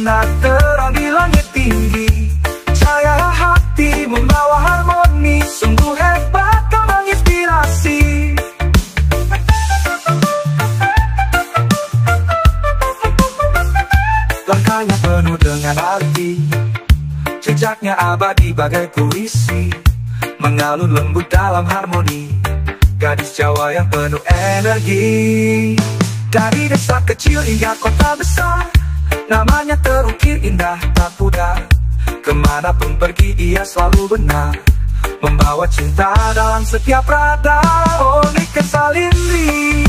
bersinar terang di langit tinggi. Cahaya hati membawa harmoni, sungguh hebat kau menginspirasi. Langkahnya penuh dengan arti, jejaknya abadi bagai puisi, mengalun lembut dalam harmoni. Gadis Jawa yang penuh energi. Dari desa kecil hingga kota besar, namanya terukir indah tak pudar. Kemanapun pergi ia selalu benar, membawa cinta dalam setiap radar. Oh Niken Salindri,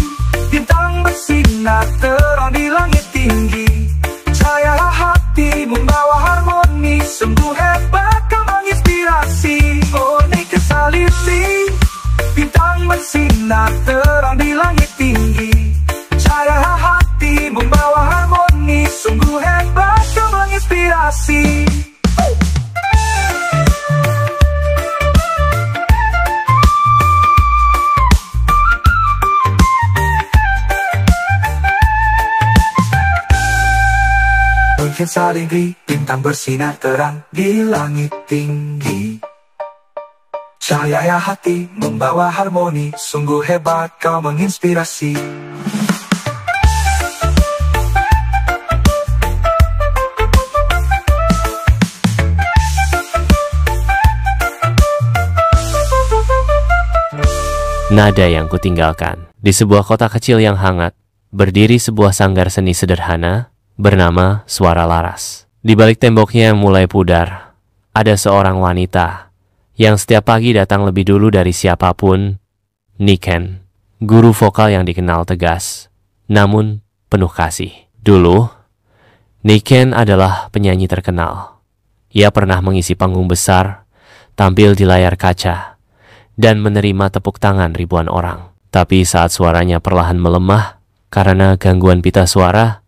bintang bersinar terang di langit tinggi. Cahaya hati membawa harmoni, sungguh hebat kau menginspirasi. Oh Niken Salindri, bintang bersinar terang di langit tinggi. Cahaya hati membawa harmoni, sungguh hebat kau menginspirasi. Niken Salindri, bintang bersinar terang di langit tinggi. Cahaya hati membawa harmoni, sungguh hebat kau menginspirasi. Nada yang kutinggalkan. Di sebuah kota kecil yang hangat, berdiri sebuah sanggar seni sederhana bernama Suara Laras. Di balik temboknya yang mulai pudar, ada seorang wanita yang setiap pagi datang lebih dulu dari siapapun. Niken, guru vokal yang dikenal tegas, namun penuh kasih. Dulu, Niken adalah penyanyi terkenal. Ia pernah mengisi panggung besar, tampil di layar kaca, dan menerima tepuk tangan ribuan orang. Tapi saat suaranya perlahan melemah karena gangguan pita suara,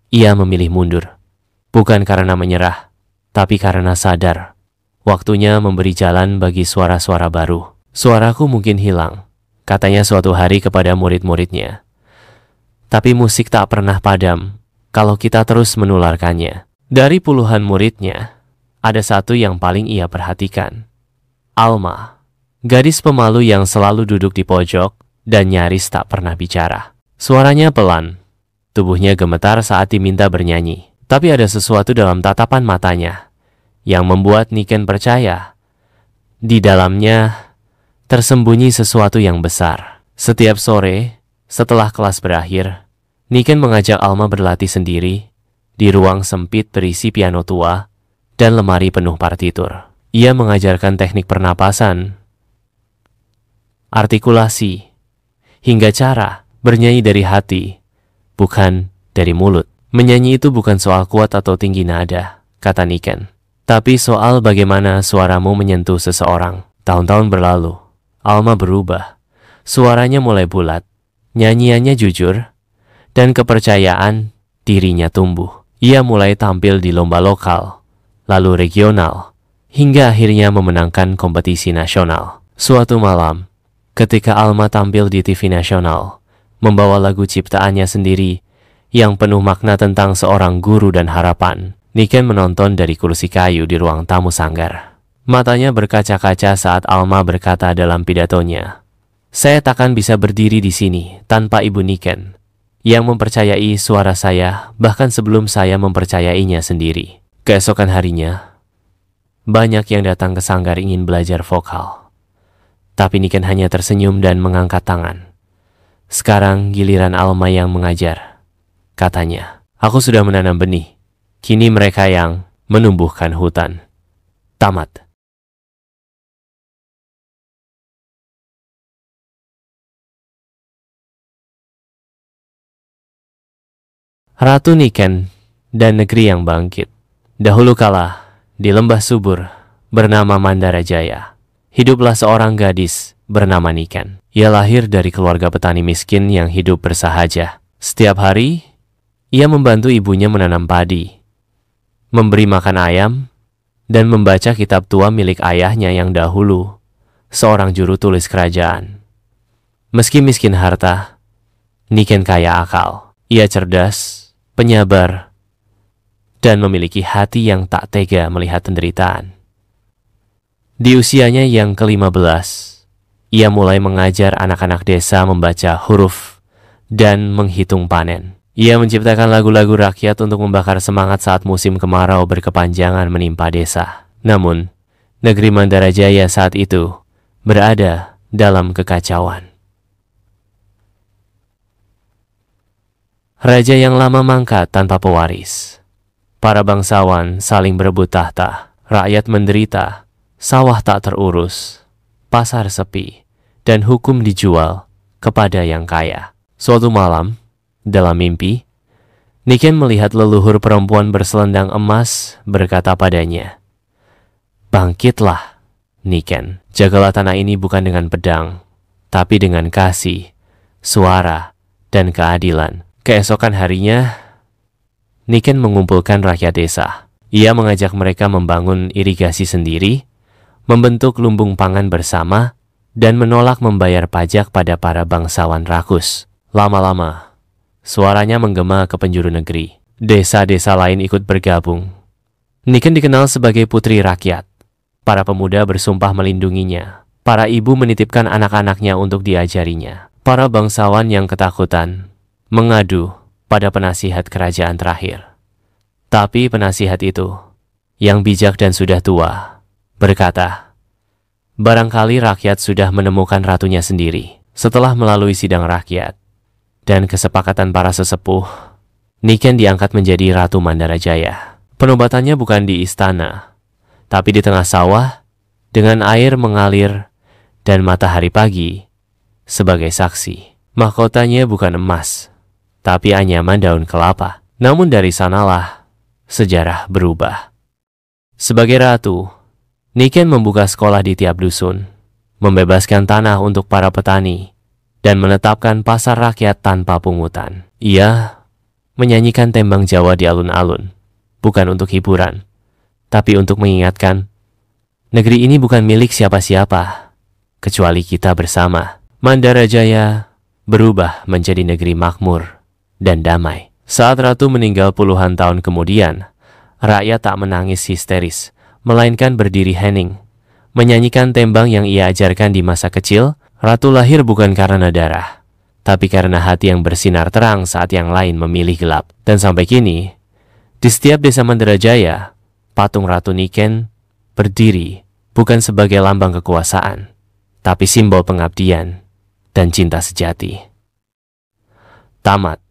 ia memilih mundur. Bukan karena menyerah, tapi karena sadar waktunya memberi jalan bagi suara-suara baru. Suaraku mungkin hilang, katanya suatu hari kepada murid-muridnya. Tapi musik tak pernah padam kalau kita terus menularkannya. Dari puluhan muridnya, ada satu yang paling ia perhatikan. Alma, gadis pemalu yang selalu duduk di pojok dan nyaris tak pernah bicara. Suaranya pelan, tubuhnya gemetar saat diminta bernyanyi. Tapi ada sesuatu dalam tatapan matanya yang membuat Niken percaya di dalamnya tersembunyi sesuatu yang besar. Setiap sore, setelah kelas berakhir, Niken mengajak Alma berlatih sendiri di ruang sempit berisi piano tua dan lemari penuh partitur. Ia mengajarkan teknik pernapasan, artikulasi, hingga cara bernyanyi dari hati, bukan dari mulut. Menyanyi itu bukan soal kuat atau tinggi nada, kata Niken, tapi soal bagaimana suaramu menyentuh seseorang. Tahun-tahun berlalu, Alma berubah. Suaranya mulai bulat, nyanyiannya jujur, dan kepercayaan dirinya tumbuh. Ia mulai tampil di lomba lokal, lalu regional, hingga akhirnya memenangkan kompetisi nasional. Suatu malam, ketika Alma tampil di TV nasional, membawa lagu ciptaannya sendiri yang penuh makna tentang seorang guru dan harapan, Niken menonton dari kursi kayu di ruang tamu sanggar. Matanya berkaca-kaca saat Alma berkata dalam pidatonya, "Saya takkan bisa berdiri di sini tanpa Ibu Niken, yang mempercayai suara saya bahkan sebelum saya mempercayainya sendiri." Keesokan harinya, banyak yang datang ke sanggar ingin belajar vokal. Tapi Niken hanya tersenyum dan mengangkat tangan. Sekarang giliran Alma yang mengajar, katanya. Aku sudah menanam benih, kini mereka yang menumbuhkan hutan. Tamat. Ratu Niken dan negeri yang bangkit. Dahulu kala, di lembah subur bernama Mandarajaya, hiduplah seorang gadis bernama Niken. Ia lahir dari keluarga petani miskin yang hidup bersahaja. Setiap hari, ia membantu ibunya menanam padi, memberi makan ayam, dan membaca kitab tua milik ayahnya yang dahulu, seorang juru tulis kerajaan. Meski miskin harta, Niken kaya akal. Ia cerdas, penyabar, dan memiliki hati yang tak tega melihat penderitaan. Di usianya yang ke-15, ia mulai mengajar anak-anak desa membaca huruf dan menghitung panen. Ia menciptakan lagu-lagu rakyat untuk membakar semangat saat musim kemarau berkepanjangan menimpa desa. Namun, negeri Mandarajaya saat itu berada dalam kekacauan. Raja yang lama mangkat tanpa pewaris. Para bangsawan saling berebut tahta, rakyat menderita, sawah tak terurus, pasar sepi, dan hukum dijual kepada yang kaya. Suatu malam, dalam mimpi, Niken melihat leluhur perempuan berselendang emas berkata padanya, "Bangkitlah, Niken. Jagalah tanah ini bukan dengan pedang, tapi dengan kasih, suara, dan keadilan." Keesokan harinya, Niken mengumpulkan rakyat desa. Ia mengajak mereka membangun irigasi sendiri, membentuk lumbung pangan bersama, dan menolak membayar pajak pada para bangsawan rakus. Lama-lama, suaranya menggema ke penjuru negeri. Desa-desa lain ikut bergabung. Niken dikenal sebagai putri rakyat. Para pemuda bersumpah melindunginya. Para ibu menitipkan anak-anaknya untuk diajarinya. Para bangsawan yang ketakutan mengadu pada penasihat kerajaan terakhir. Tapi penasihat itu, yang bijak dan sudah tua, berkata, barangkali rakyat sudah menemukan ratunya sendiri. Setelah melalui sidang rakyat dan kesepakatan para sesepuh, Niken diangkat menjadi Ratu Mandarajaya. Penobatannya bukan di istana, tapi di tengah sawah, dengan air mengalir dan matahari pagi sebagai saksi. Mahkotanya bukan emas, tapi anyaman daun kelapa. Namun dari sanalah sejarah berubah. Sebagai ratu, Niken membuka sekolah di tiap dusun, membebaskan tanah untuk para petani, dan menetapkan pasar rakyat tanpa pungutan. Ia menyanyikan tembang Jawa di alun-alun, bukan untuk hiburan, tapi untuk mengingatkan, negeri ini bukan milik siapa-siapa, kecuali kita bersama. Mandarajaya berubah menjadi negeri makmur dan damai. Saat ratu meninggal puluhan tahun kemudian, rakyat tak menangis histeris, melainkan berdiri hening, menyanyikan tembang yang ia ajarkan di masa kecil. Ratu lahir bukan karena darah, tapi karena hati yang bersinar terang saat yang lain memilih gelap. Dan sampai kini, di setiap desa Mandarajaya, patung Ratu Niken berdiri bukan sebagai lambang kekuasaan, tapi simbol pengabdian dan cinta sejati. Tamat.